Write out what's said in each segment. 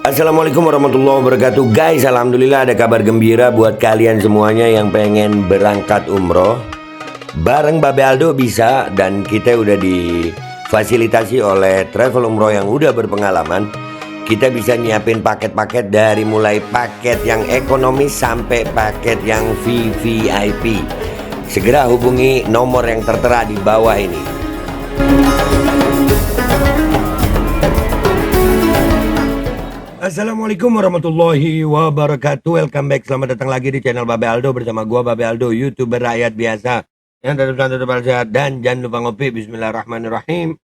Assalamualaikum warahmatullahi wabarakatuh. Guys, alhamdulillah ada kabar gembira buat kalian semuanya yang pengen berangkat umroh. Bareng Babe Aldo bisa, dan kita udah difasilitasi oleh travel umroh yang udah berpengalaman. Kita bisa nyiapin paket-paket dari mulai paket yang ekonomis sampai paket yang VVIP. Segera hubungi nomor yang tertera di bawah ini. Assalamualaikum warahmatullahi wabarakatuh. Welcome back, selamat datang lagi di channel Babe Aldo bersama gua Babe Aldo, YouTuber rakyat biasa yang tetap sehat dan jangan lupa ngopi. Bismillahirrahmanirrahim.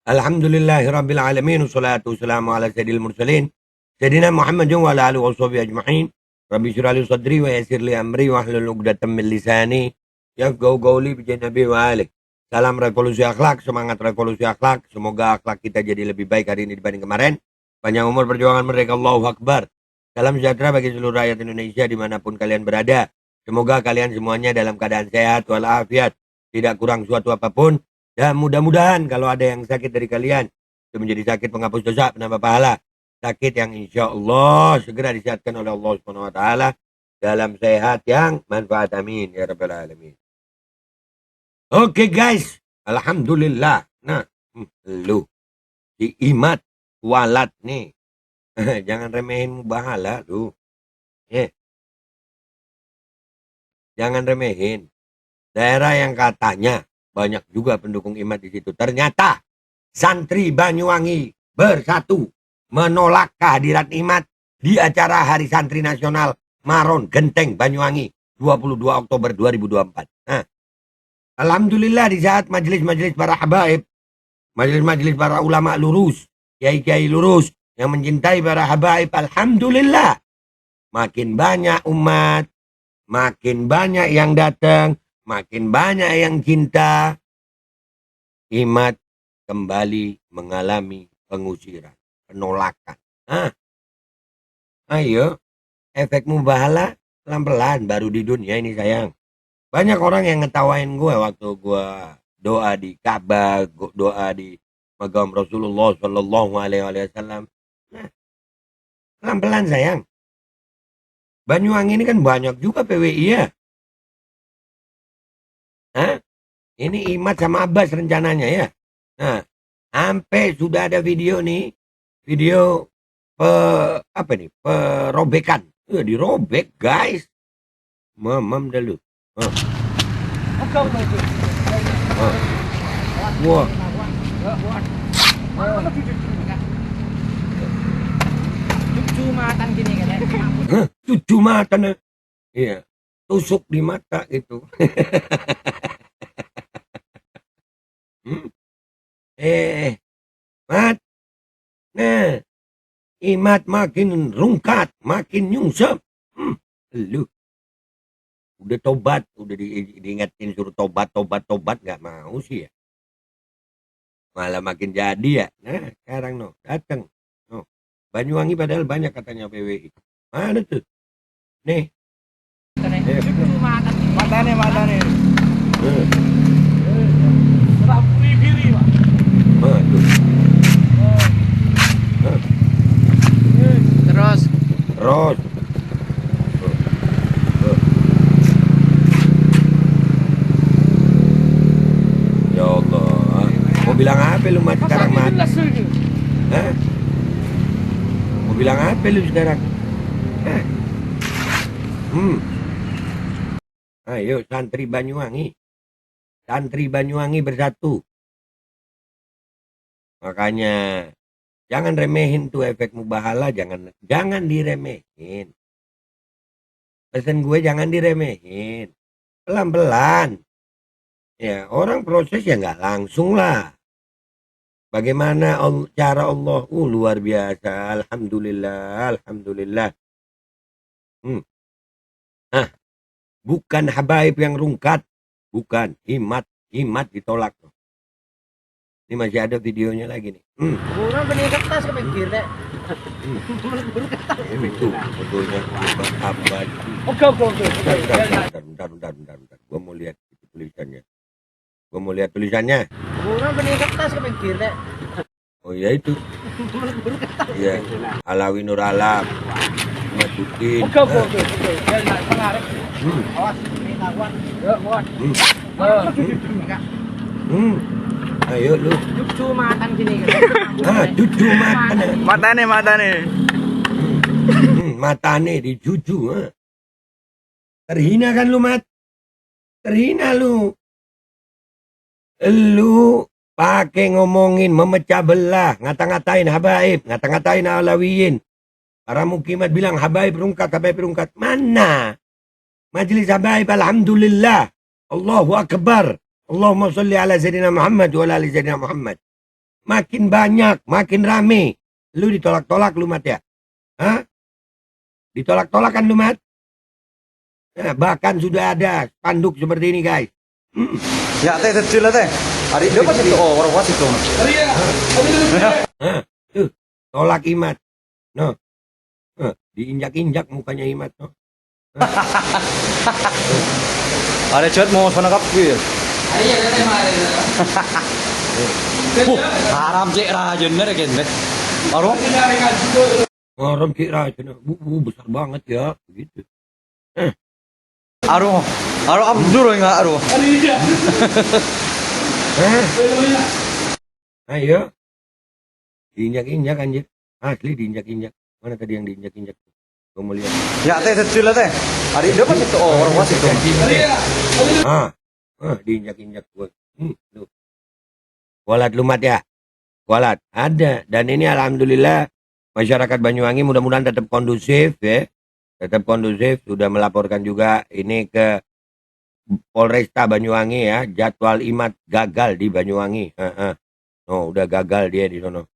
Alhamdulillahirabbil alamin, wassalatu wassalamu ala sayyidil mursalin sayyidina Muhammadin wa ala alihi washabihi ajmain. Rabbi shrah li sadri wa yassir li amri wa hlul 'uqdatam min lisani yafqahu qawli bi nabi wa alihi. Salam revolusi akhlak, semangat revolusi akhlak. Semoga akhlak kita jadi lebih baik hari ini dibanding kemarin. Panjang umur, perjuangan merdeka, Allahu Akbar. Salam sejahtera bagi seluruh rakyat Indonesia dimanapun kalian berada. Semoga kalian semuanya dalam keadaan sehat walafiat, tidak kurang suatu apapun. Dan mudah-mudahan kalau ada yang sakit dari kalian, itu menjadi sakit penghapus dosa, penambah pahala. Sakit yang insya Allah segera disehatkan oleh Allah Subhanahu Wa Taala dalam sehat yang manfaat. Amin ya rabbal alamin. Oke guys, alhamdulillah. Nah, lu si Imat walat nih. Jangan remehin mubahala lu. Jangan remehin. Daerah yang katanya banyak juga pendukung Imat di situ. Ternyata santri Banyuwangi bersatu menolak kehadiran Imat di acara Hari Santri Nasional Maron Genteng Banyuwangi 22 Oktober 2024. Nah, alhamdulillah di saat majelis-majelis para habaib, majelis-majelis para ulama lurus, kiai-kiai lurus yang mencintai para habaib, alhamdulillah makin banyak umat, makin banyak yang datang, makin banyak yang cinta. Imat kembali mengalami pengusiran, penolakan. Ayo, efek mubahala pelan-pelan baru di dunia ini sayang. Banyak orang yang ngetawain gue waktu gue doa di Ka'bah, doa di makam Rasulullah Shallallahu Alaihi Wasallam. Nah, pelan-pelan sayang. Banyuwangi ini kan banyak juga PWI ya. Ini Imat sama Abbas rencananya ya. Nah, sampai sudah ada video nih, video perobekan. Dirobek guys. Mamam dah lu. Wah. Cucu matan gini kan ya. Cucu mata nih. Iya. Tusuk di mata gitu. Mat. Nah, Imat makin rungkat, makin nyungsep. Lu udah tobat, udah diingetin suruh tobat nggak mau sih ya. Malah makin jadi ya. Nah, sekarang datang. Banyuwangi padahal banyak katanya PWI. Mana tuh? Nih. Cucu matan gini. Matane. Rapuri diri, Pak. Tuh. Terus Ya Allah. Mau bilang apa lu Mat sekarang Mat? Hah? Mau bilang apa lu sekarang? Ayo santri Banyuwangi. Santri Banyuwangi bersatu. Makanya jangan remehin tuh efek mubahala, jangan diremehin. Pesan gue jangan diremehin. Pelan-pelan. Ya, orang proses ya nggak langsung lah. Bagaimana cara Allah? Luar biasa. Alhamdulillah. Bukan habaib yang rungkat. Bukan. Imat ditolak. Ini masih ada videonya lagi nih. kurang benih kertas ke pinggir deh. Itu fotonya Abbas. Oke. Bentar. Gua mau lihat tulisannya. Kurang benih kertas ke pinggir deh. Oh ya itu. Iya. Alawi Nur Alam. Matutin. Oke. Ya, nak pengaruh. Awas, ini lawan. Ya, buat. Ayo lu. Cucu makan gini kan. Cucu makan. Matane. Matane di cucu. Terhina kan lu, Mat? Terhina lu. Lu pakai ngomongin memecah belah, ngata-ngatain habaib, ngata-ngatain alawiyin. Para mukimat bilang habaib rungkat. Mana? Majelis habaib alhamdulillah. Allahu akbar. Allahumma sholli ala sayyidina Muhammad wa ala ali sayyidina Muhammad. Makin banyak, makin rame. Lu ditolak-tolak lu, Mat, ya? Hah? Ditolak-tolak kan lu, Mat? Nah, bahkan sudah ada spanduk seperti ini, guys. Ya teh kecil teh. Hari dia pasti tuh orang wasit tuh. Tuh, tolak Imat. No. Diinjak-injak mukanya Imat, no. Ada chat mau sana kap gue. Haram cek rajin nih kan deh. Baru. Haram kira besar banget ya, gitu. Aru Abdul enggak aru. Ayo. Diinjak-injak anjir. Asli diinjak-injak. Mana tadi yang diinjak-injak? Kamu lihat. Ya teh kecil teh. Hari dia pasti tuh orang wasit tuh. Diinjak-injak gua. Tuh. Kualat lumat ya. Kualat ada, dan ini alhamdulillah masyarakat Banyuwangi mudah-mudahan tetap kondusif ya. Tetap kondusif, sudah melaporkan juga ini ke Polresta Banyuwangi ya, jadwal Imat gagal di Banyuwangi. Oh, udah gagal dia di sono.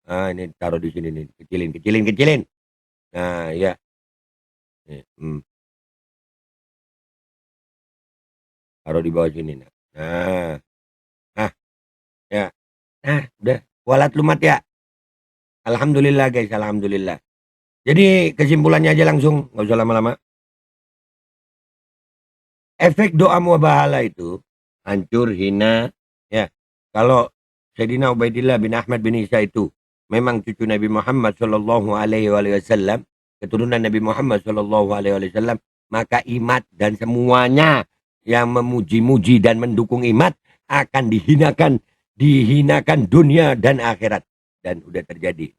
Ini taruh di sini nih, kecilin. Nah, ya. Taruh di bawah sini. Nah. Ya. Nah, udah. Walat lumat ya. Alhamdulillah guys, alhamdulillah. Jadi kesimpulannya aja langsung, nggak usah lama-lama. Efek doa muabahala itu hancur, hina. Ya, kalau Sayyidina Ubaidillah bin Ahmad bin Isa itu memang cucu Nabi Muhammad Shallallahu Alaihi Wasallam, keturunan Nabi Muhammad Shallallahu Alaihi Wasallam, maka Imat dan semuanya yang memuji-muji dan mendukung Imat akan dihinakan dunia dan akhirat, dan udah terjadi.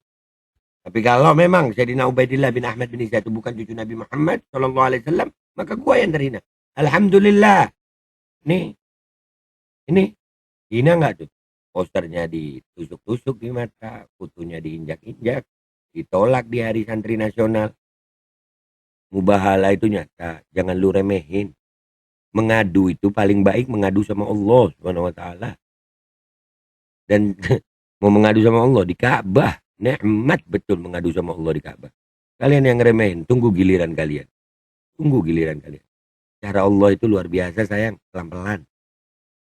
Tapi kalau memang Sayyidina Ubaidillah bin Ahmad bin Isa itu bukan cucu Nabi Muhammad Sallallahu Alaihi Wasallam, maka gua yang terhina. Alhamdulillah. Ini hina nggak tuh? Posternya ditusuk-tusuk di mata, fotonya diinjak-injak, ditolak di Hari Santri Nasional. Mubahala itu nyata, jangan lu remehin. Mengadu itu paling baik mengadu sama Allah Subhanahu Wa Taala. Dan mau mengadu sama Allah di Ka'bah. Nikmat betul mengadu sama Allah di Ka'bah. Kalian yang ngeremehin, tunggu giliran kalian. Cara Allah itu luar biasa sayang, pelan-pelan.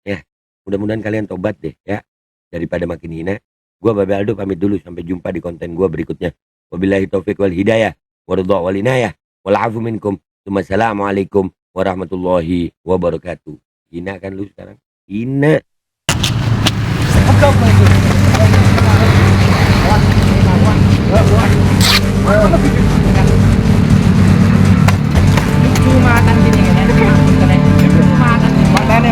Ya, mudah-mudahan kalian tobat deh ya. Daripada makin hina. Gua Babe Aldo pamit dulu, sampai jumpa di konten gua berikutnya. Wabillahi taufiq wal hidayah, waridha wal inayah, wal afu minkum. Assalamualaikum warahmatullahi wabarakatuh. Hina kan lu sekarang? Hina. Cucu makan gini kan. Cucu makan. Matane.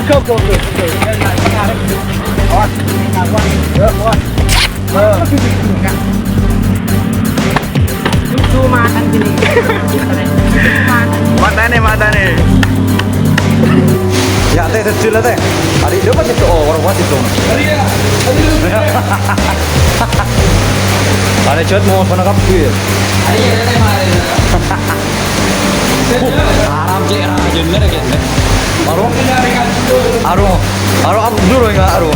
Terus Oke. Ya, nak pengaruh. Awas, ini lawan. Ya, buat. Cucu makan gini. Matane. Ya teh kecil teh. Hari dia pasti tuh orang wasit tuh. Ada chat mau sana kap gue. Haram cek aja bener gitu. Aru. Aru. Aru dulu ya Aru.